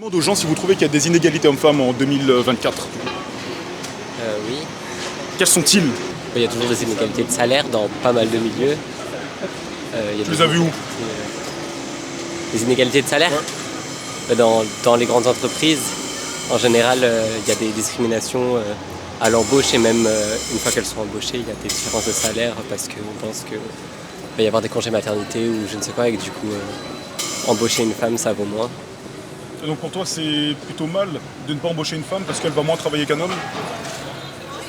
Demande aux gens si vous trouvez qu'il y a des inégalités hommes-femmes en 2024. Oui. Quels sont-ils? Il y a toujours des inégalités de salaire dans pas mal de milieux. Tu les as vus où? Des inégalités de salaire Ouais. dans les grandes entreprises, en général, il y a des discriminations à l'embauche et même une fois qu'elles sont embauchées, il y a des différences de salaire parce qu'on pense qu'il va y avoir des congés maternité ou je ne sais quoi et que du coup, embaucher une femme, ça vaut moins. Et donc pour toi, c'est plutôt mal de ne pas embaucher une femme parce qu'elle va moins travailler qu'un homme?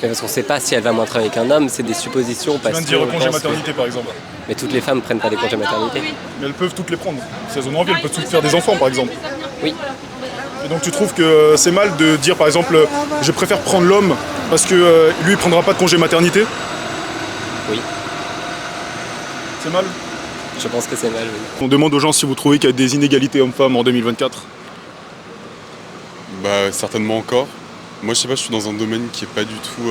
Mais parce qu'on ne sait pas si elle va moins travailler qu'un homme, c'est des suppositions. Tu viens de dire congé maternité par exemple. Mais toutes les femmes ne prennent pas des congés maternité. Mais elles peuvent toutes les prendre. Si elles en ont envie, elles peuvent toutes faire des enfants par exemple. Oui. Et donc tu trouves que c'est mal de dire par exemple je préfère prendre l'homme parce que lui il prendra pas de congé maternité? Oui. C'est mal? Je pense que c'est mal, oui. On demande aux gens si vous trouvez qu'il y a des inégalités hommes-femmes en 2024. Bah certainement encore. Moi je sais pas, je suis dans un domaine qui est pas du tout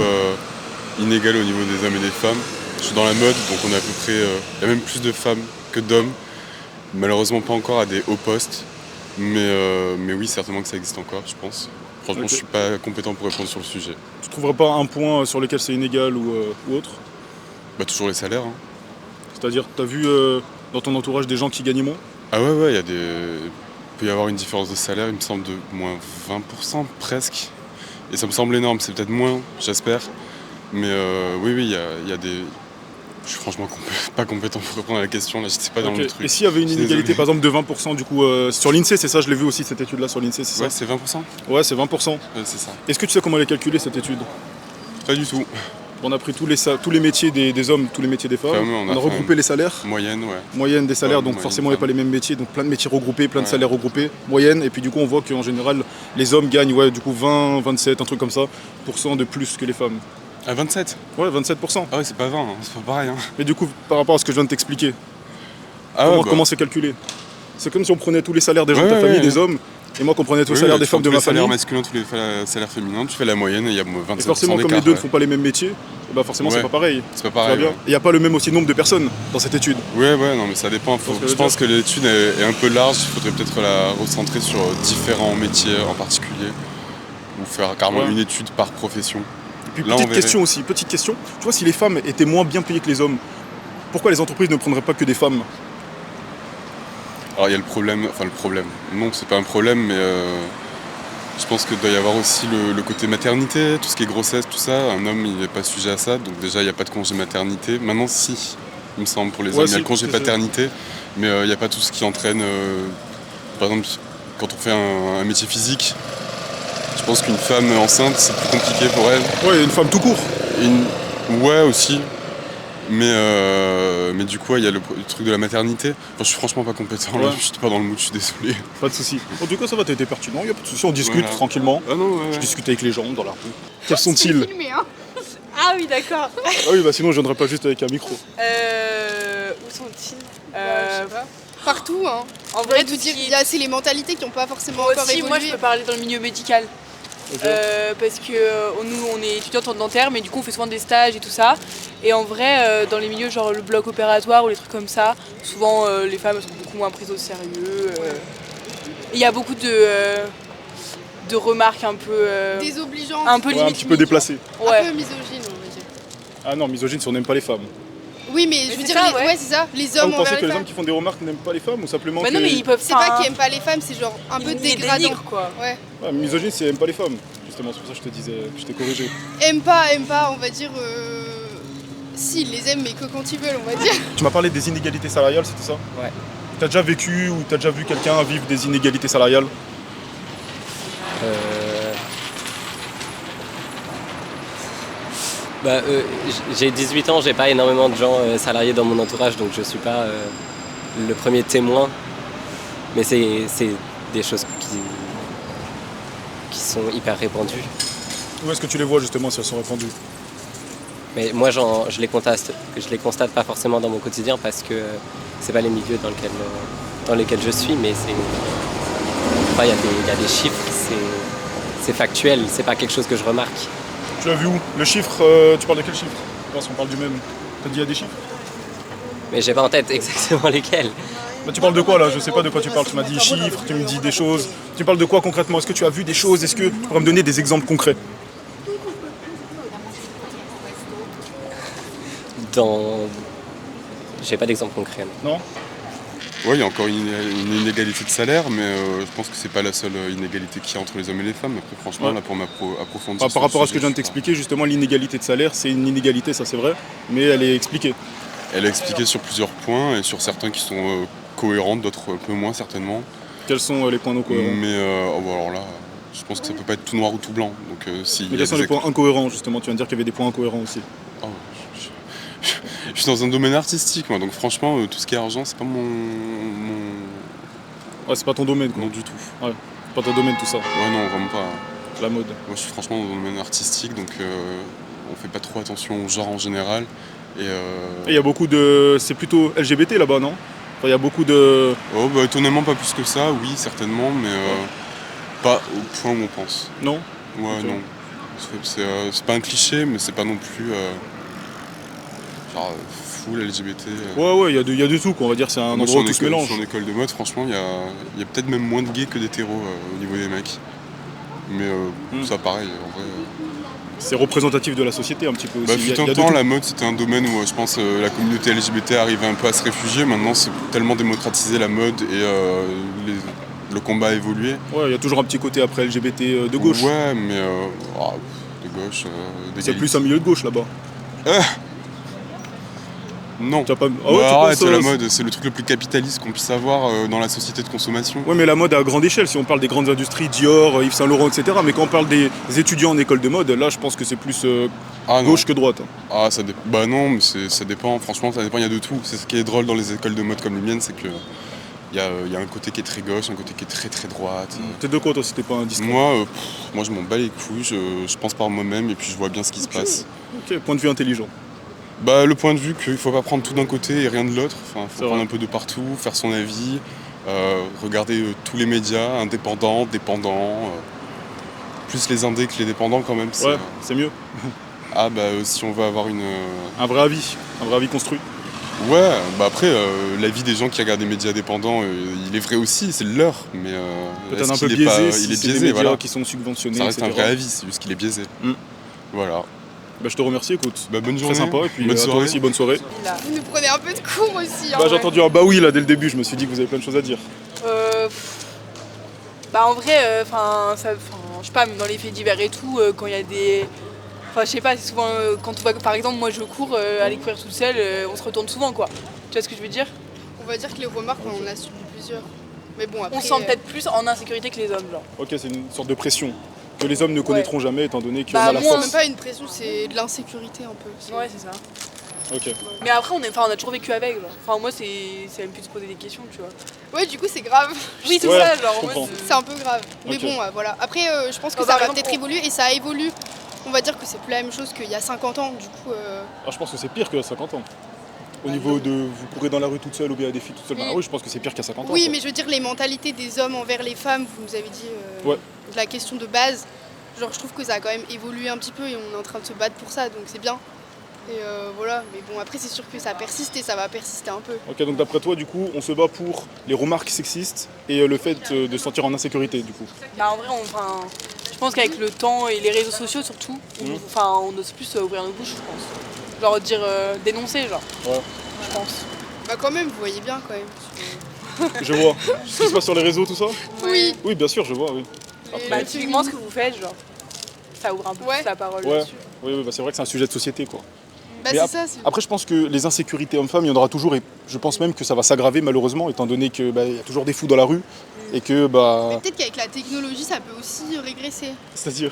inégal au niveau des hommes et des femmes. Je suis dans la mode, donc on a à peu près, il y a même plus de femmes que d'hommes. Malheureusement pas encore à des hauts postes, mais oui certainement que ça existe encore, je pense. Franchement, je suis pas compétent pour répondre sur le sujet. Tu trouverais pas un point sur lequel c'est inégal ou autre? Bah toujours les salaires. Hein. C'est-à-dire, t'as vu dans ton entourage des gens qui gagnent moins? Ah ouais, il peut y avoir une différence de salaire, il me semble, de moins 20% presque. Et ça me semble énorme, c'est peut-être moins, j'espère. Mais oui, il y a des... Je suis franchement pas compétent pour répondre à la question, là, je sais pas dans le truc. Et s'il y avait une inégalité, par exemple, de 20% du coup, sur l'INSEE, c'est ça, je l'ai vu aussi cette étude-là sur l'INSEE, c'est ça? Ouais, c'est 20%? Ouais, c'est 20%. Ouais, c'est ça. Est-ce que tu sais comment elle est calculée cette étude? Pas du tout. On a pris tous les métiers des hommes, tous les métiers des femmes, Enfin, on a regroupé les salaires. Moyenne, ouais. Moyenne des salaires, Ouais, donc moyenne forcément il n'y a femme. pas les mêmes métiers, donc plein de métiers regroupés, plein de Ouais. salaires regroupés, moyenne, et puis du coup on voit qu'en général les hommes gagnent du coup 20, 27, un truc comme ça, % de plus que les femmes. À 27? Ouais, 27%. Ah ouais, c'est pas 20, hein, c'est pas pareil. Hein. Mais du coup, par rapport à ce que je viens de t'expliquer, Ah ouais, comment c'est calculé? C'est comme si on prenait tous les salaires des gens de ta Ouais, famille, ouais. des hommes, et moi qu'on prenait tous les Oui, salaires tu des femmes prends de tous ma les salaires famille. masculins, tous les salaires féminins, tu fais la moyenne et il y a 27% Et forcément, comme d'écart, les deux ne ouais. font pas les mêmes métiers, et bah forcément c'est Ouais. pas pareil. C'est pas Tu vois pareil. bien. Ouais. Il n'y a pas le même aussi nombre de personnes dans cette étude. Ouais, non, mais ça dépend. ce que je Je veux pense que l'étude est un peu large. Il faudrait peut-être la recentrer sur différents métiers en particulier. Ou faire carrément Ouais. une étude par profession. Et puis Là, on petite verrait. question aussi, petite question. Tu vois, si les femmes étaient moins bien payées que les hommes, pourquoi les entreprises ne prendraient pas que des femmes? Alors, il y a le problème. Non, c'est pas un problème, mais je pense qu'il doit y avoir aussi le côté maternité, tout ce qui est grossesse, tout ça. Un homme, il n'est pas sujet à ça. Donc, déjà, il n'y a pas de congé maternité. Maintenant, si, il me semble, pour les hommes, il y a le congé paternité. Mais il n'y a pas tout ce qui entraîne. Par exemple, quand on fait un métier physique, je pense qu'une femme enceinte, c'est plus compliqué pour elle. Ouais, une femme tout court. Ouais, aussi. Mais du coup, il y a le truc de la maternité. Enfin, je suis franchement pas compétent là, Ouais. je suis pas dans le mood, je suis désolé. Pas de soucis. En tout cas, ça va, t'as été pertinent, il n'y a pas de soucis, on discute Voilà. tranquillement. Ah non, ouais. Je discute avec les gens dans la rue. Quels sont-ils? Filmé, hein. Ah oui, d'accord. Ah oui, bah sinon je viendrais pas juste avec un micro. Où sont-ils Partout, hein. En Vrai, vrai, tout tout dire, ce il qui- y a c'est les mentalités qui n'ont pas forcément Moi encore aussi, évolué. moi je peux parler dans le milieu médical. Ok. Parce que nous on est étudiantes en dentaire, mais du coup on fait souvent des stages et tout ça. Et en vrai, dans les milieux genre le bloc opératoire ou les trucs comme ça, souvent les femmes elles sont beaucoup moins prises au sérieux. Il y a beaucoup de remarques un peu. Désobligeantes, Un peu Ouais, un limite. petit peu déplacé. Ouais. un peu misogynes, on va dire. Ah non, misogyne si on n'aime pas les femmes. Oui, mais je Mais veux c'est dire, ça, ouais. c'est ça, les Ah, hommes vous pensez envers que les les femmes. hommes qui font des remarques n'aiment pas les femmes ou simplement Bah que... non, mais ils peuvent. C'est pas qu'ils aiment pas les femmes, c'est genre un peu ils dégradant. dénigrent, quoi. Ouais. Ouais, misogyne c'est aime pas les femmes. Justement, c'est pour ça que je te disais, que je t'ai corrigé. Aime pas, on va dire. Si, ils les aiment, mais que quand ils veulent, on va dire. Tu m'as parlé des inégalités salariales, c'était ça? Ouais. T'as déjà vécu ou t'as déjà vu quelqu'un vivre des inégalités salariales? J'ai 18 ans, j'ai pas énormément de gens salariés dans mon entourage, donc je suis pas le premier témoin. Mais c'est des choses qui sont hyper répandues. Où est-ce que tu les vois justement si elles sont répandues? Mais moi, je les constate pas forcément dans mon quotidien parce que c'est pas les milieux dans lesquels je suis, mais il y a des chiffres, c'est factuel, c'est pas quelque chose que je remarque. Tu l'as vu où? Le chiffre, tu parles de quel chiffre? Parce qu'on parle du même. T'as dit il y a des chiffres? Mais j'ai pas en tête exactement lesquels. Bah, tu parles de quoi là? Je sais pas de quoi tu parles. Tu m'as dit chiffres, tu me dis des choses. Tu parles de quoi concrètement? Est-ce que tu as vu des choses? Est-ce que tu pourrais me donner des exemples concrets? J'ai pas d'exemple concret. Non? Ouais, il y a encore une inégalité de salaire, mais je pense que c'est pas la seule inégalité qu'il y a entre les hommes et les femmes. Après, franchement, Ouais. là, pour m'approfondir. Par sur le rapport à ce que je sujet, viens de t'expliquer, justement, l'inégalité de salaire, c'est une inégalité, ça c'est vrai, mais elle est expliquée. Elle a expliqué sur plusieurs points, et sur certains qui sont cohérents, d'autres un peu moins certainement. Quels sont les points non cohérents? Mais bon, alors là, je pense que ça peut pas être tout noir ou tout blanc. Donc, si Mais quels sont les points incohérents, justement? Tu viens de dire qu'il y avait des points incohérents aussi. Oh, je suis dans un domaine artistique, moi, donc franchement, tout ce qui est argent, c'est pas mon. Ouais, c'est pas ton domaine, quoi. Non, du tout. Ouais, c'est pas ton domaine tout ça, Ouais, non, vraiment pas. la mode. Moi, je suis franchement dans le domaine artistique, donc on fait pas trop attention au genre en général. Et Et il y a beaucoup de... C'est plutôt LGBT là-bas, non? Enfin, il y a beaucoup de... oh, bah, étonnamment, pas plus que ça, oui, certainement, mais pas au point où on pense. Non? Ouais, Ok. non. C'est pas un cliché, mais c'est pas non plus genre full LGBT. Ouais, il y a de tout, quoi. On va dire c'est un Moi, endroit où je tout suis se en mélange. école de mode, franchement, il y a peut-être même moins de gays que d'hétéros au niveau des mecs. Mais ça, pareil, en vrai. C'est représentatif de la société un petit peu aussi. Bah, Il y a fut un de temps, tout. la mode, c'était un domaine où je pense la communauté LGBT arrivait un peu à se réfugier. Maintenant, c'est tellement démocratisé la mode et le combat a évolué. Ouais, il y a toujours un petit côté après LGBT de gauche. Ouais, mais de gauche, C'est d'égalité. plus un milieu de gauche là-bas. Non. Tu as pas... Ah Ouais, ouais, tu arrête, penses, la mode, c'est le truc le plus capitaliste qu'on puisse avoir dans la société de consommation. Ouais, mais la mode à grande échelle, si on parle des grandes industries, Dior, Yves Saint Laurent, etc. Mais quand on parle des étudiants en école de mode, là, je pense que c'est plus Ah non. gauche que droite. Ah, bah non, mais ça dépend, franchement, ça dépend, il y a de tout. C'est ce qui est drôle dans les écoles de mode comme les miennes, c'est que il y a un côté qui est très gauche, un côté qui est très très droite. T'es de quoi toi si t'es pas indiscret? Moi, je m'en bats les couilles, je pense par moi-même et puis je vois bien ce qui se passe. Ok, point de vue intelligent. Bah, le point de vue qu'il faut pas prendre tout d'un côté et rien de l'autre. Enfin, C'est faut prendre vrai. un peu de partout, faire son avis, regarder tous les médias, indépendants, dépendants. Plus les indés que les dépendants quand même. Ouais, c'est mieux. Ah bah si on veut avoir Un vrai avis construit. Ouais, bah après, l'avis des gens qui regardent des médias indépendants, il est vrai aussi, c'est le leur, mais Peut-être est-ce un peu qu'il biaisé, pas- si il est c'est des biaisé, médias voilà. qui sont subventionnés, Ça reste un etc. vrai avis, c'est juste qu'il est biaisé. Mm. Voilà. Bah, je te remercie, écoute. Bah, bonne Très journée. sympa, et puis bonne à toi soirée. aussi, bonne soirée. Vous nous prenez un peu de cours aussi. hein, Bah, j'ai ouais. entendu un bah oui là dès le début, je me suis dit que vous avez plein de choses à dire. Bah en vrai, je sais pas, même dans les faits divers et tout, quand il y a des... Enfin je sais pas, c'est souvent quand on va, par exemple moi je cours, aller courir toute seule, on se retourne souvent quoi. Tu vois ce que je veux dire? On va dire que les remarques, on en a subi plusieurs. Mais bon, après. On se sent peut-être plus en insécurité que les hommes genre. Ok, c'est une sorte de pression que les hommes ne connaîtront jamais étant donné qu'on Bah, a la moi, C'est force. même pas une pression, c'est de l'insécurité un peu. Ouais c'est ça. Ok. Mais après on a toujours vécu avec genre. Enfin moi c'est même plus de se poser des questions tu vois. Ouais, du coup, c'est grave. Oui c'est Ouais, ça je genre en comprends. mode, C'est un peu grave. Mais Ok. bon, voilà. Après, je pense que Bah, ça par va exemple, peut-être évoluer et ça évolue. On va dire que c'est plus la même chose qu'il y a 50 ans. Du coup, Ah, je pense que c'est pire qu'à 50 ans. Au niveau de vous courez dans la rue toute seule ou bien des filles toutes seules. Oui. Ah oui, je pense que c'est pire qu'à 50 ans. oui, quoi. mais je veux dire, les mentalités des hommes envers les femmes, vous nous avez dit Ouais. la question de base. Genre, je trouve que ça a quand même évolué un petit peu et on est en train de se battre pour ça, donc c'est bien. Et voilà, mais bon, après, c'est sûr que ça persiste et ça va persister un peu. Ok, donc d'après toi, du coup, on se bat pour les remarques sexistes et le fait de se sentir en insécurité, du coup. Bah en vrai je pense qu'avec le temps et les réseaux sociaux surtout, on ose plus ouvrir nos bouches je pense. Genre dire dénoncer genre. Ouais. Je pense. Bah, quand même, vous voyez bien quand même. Je vois. Ce qui se passe sur les réseaux, tout ça? Oui. Oui, bien sûr, je vois, oui. Bah typiquement ce que vous faites genre. Ça ouvre un peu Ouais. plus la parole Ouais. là-dessus. Oui, bah, c'est vrai que c'est un sujet de société, quoi. Bah, Mais c'est ça. Après, je pense que les insécurités hommes-femmes, il y en aura toujours, et je pense même que ça va s'aggraver malheureusement, étant donné qu'il y a toujours des fous dans la rue, et que, Mais bah... peut-être qu'avec la technologie, ça peut aussi régresser. C'est-à-dire...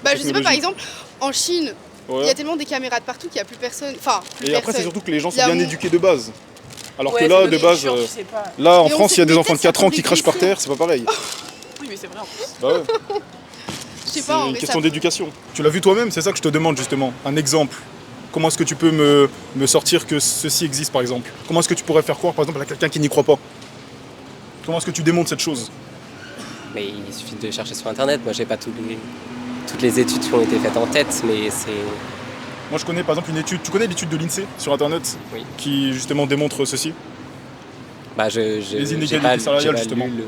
Bah, je sais pas, par Technologie. exemple, en Chine, il y Ouais. a tellement des caméras de partout qu'il n'y a plus personne. Enfin, plus Et après, c'est personne. surtout que les gens Il y sont a bien mon- éduqués de base. Alors Ouais, que là, c'est de des base, cultures, tu sais pas. là, en Et on France, sait il y a des que enfants de peut-être 4 ans qui ça crachent par peut terre, c'est pas pareil. Oui mais c'est vrai en plus. Bah ouais, Je sais c'est pas, en une vrai, question ça- d'éducation. Tu l'as vu toi-même, c'est ça que je te demande justement. Un exemple. Comment est-ce que tu peux me sortir que ceci existe, par exemple? Comment est-ce que tu pourrais faire croire, par exemple, à quelqu'un qui n'y croit pas? Comment est-ce que tu démontres cette chose? Mais il suffit de chercher sur internet. Moi j'ai pas toutes les études qui ont été faites en tête, mais c'est. Moi, je connais par exemple une étude. Tu connais l'étude de l'INSEE sur internet Oui. qui justement démontre ceci? Bah, Les j'ai inégalités pas, salariales, pas justement. lu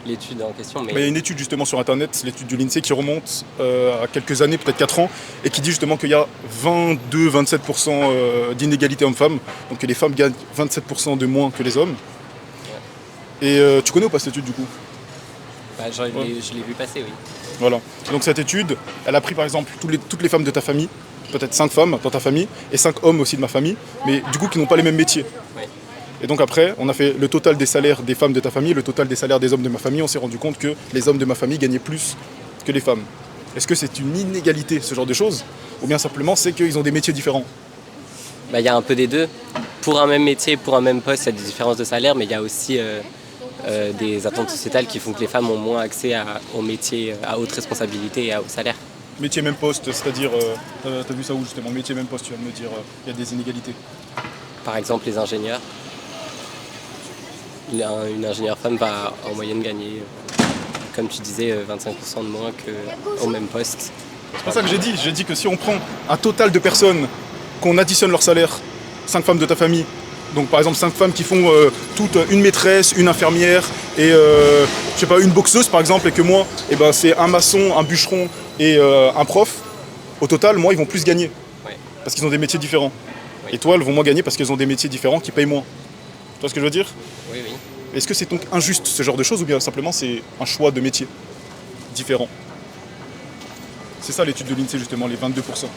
l'étude en question, mais Mais il y a une étude justement sur internet, l'étude du l'INSEE qui remonte à quelques années, peut-être 4 ans, et qui dit justement qu'il y a 22-27% d'inégalité hommes-femmes, donc que les femmes gagnent 27% de moins que les hommes. Et tu connais ou pas cette étude du coup? bah, je l'ai vu passer, oui. Voilà. Donc cette étude, elle a pris par exemple toutes les femmes de ta famille, peut-être 5 femmes dans ta famille, et 5 hommes aussi de ma famille, mais du coup qui n'ont pas les mêmes métiers. Ouais. Et donc après, on a fait le total des salaires des femmes de ta famille, le total des salaires des hommes de ma famille, on s'est rendu compte que les hommes de ma famille gagnaient plus que les femmes. Est-ce que c'est une inégalité, ce genre de choses? Ou bien simplement c'est qu'ils ont des métiers différents? Bah, il y a un peu des deux. Pour un même métier, pour un même poste, il y a des différences de salaire, mais il y a aussi des attentes sociétales qui font que les femmes ont moins accès aux métiers à haute responsabilité et au salaire. Métier même poste, c'est-à-dire, t'as vu ça où justement? Métier même poste, tu viens de me dire, il y a des inégalités. Par exemple, les ingénieurs. Une ingénieure femme va en moyenne gagner, comme tu disais, 25% de moins qu'au même poste. C'est pour ça que j'ai dit que si on prend un total de personnes, qu'on additionne leur salaire, 5 femmes de ta famille, donc par exemple 5 femmes qui font toutes une maîtresse, une infirmière et je sais pas, une boxeuse par exemple, et que moi, c'est un maçon, un bûcheron et un prof, au total, moi, ils vont plus gagner. Ouais. Parce qu'ils ont des métiers différents. Oui. Et toi, elles vont moins gagner parce qu'elles ont des métiers différents qui payent moins. Tu vois ce que je veux dire? Oui, oui. Est-ce que c'est donc injuste ce genre de choses ou bien simplement c'est un choix de métier différent? C'est ça l'étude de l'INSEE justement, les 22%.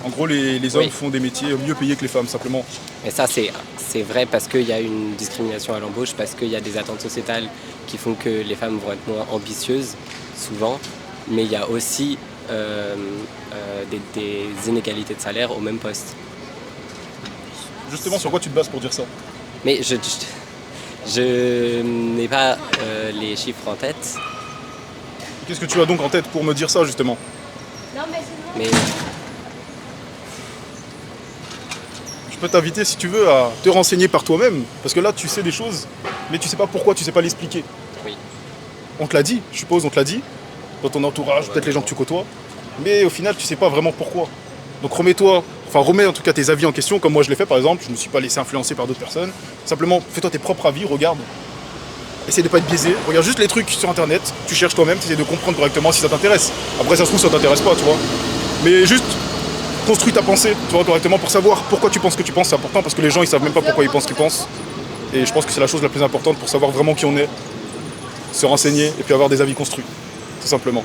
En gros, les hommes Oui. font des métiers mieux payés que les femmes, simplement. Et ça, c'est vrai parce qu'il y a une discrimination à l'embauche, parce qu'il y a des attentes sociétales qui font que les femmes vont être moins ambitieuses, souvent. Mais il y a aussi des inégalités de salaire au même poste. Justement, sur quoi tu te bases pour dire ça? Mais je n'ai pas les chiffres en tête, Qu'est-ce que tu as donc en tête pour me dire ça, justement? mais Je peux t'inviter, si tu veux, à te renseigner par toi-même, parce que là, tu sais des choses, mais tu sais pas pourquoi, tu sais pas l'expliquer. oui. On te l'a dit, je suppose, on te l'a dit, dans ton entourage, peut-être les gens que tu côtoies, mais au final, tu sais pas vraiment pourquoi. Donc remets en tout cas tes avis en question, comme moi je l'ai fait par exemple, je ne me suis pas laissé influencer par d'autres personnes. Simplement, fais-toi tes propres avis, regarde. Essaye de pas être biaisé, regarde juste les trucs sur internet, tu cherches toi-même, tu essaies de comprendre correctement si ça t'intéresse. Après, ça se trouve, ça t'intéresse pas, tu vois. Mais juste, construis ta pensée, tu vois, correctement, pour savoir pourquoi tu penses ce que tu penses, c'est important, parce que les gens, ils savent même pas pourquoi ils pensent ce qu'ils pensent. Et je pense que c'est la chose la plus importante pour savoir vraiment qui on est, se renseigner et puis avoir des avis construits, tout simplement.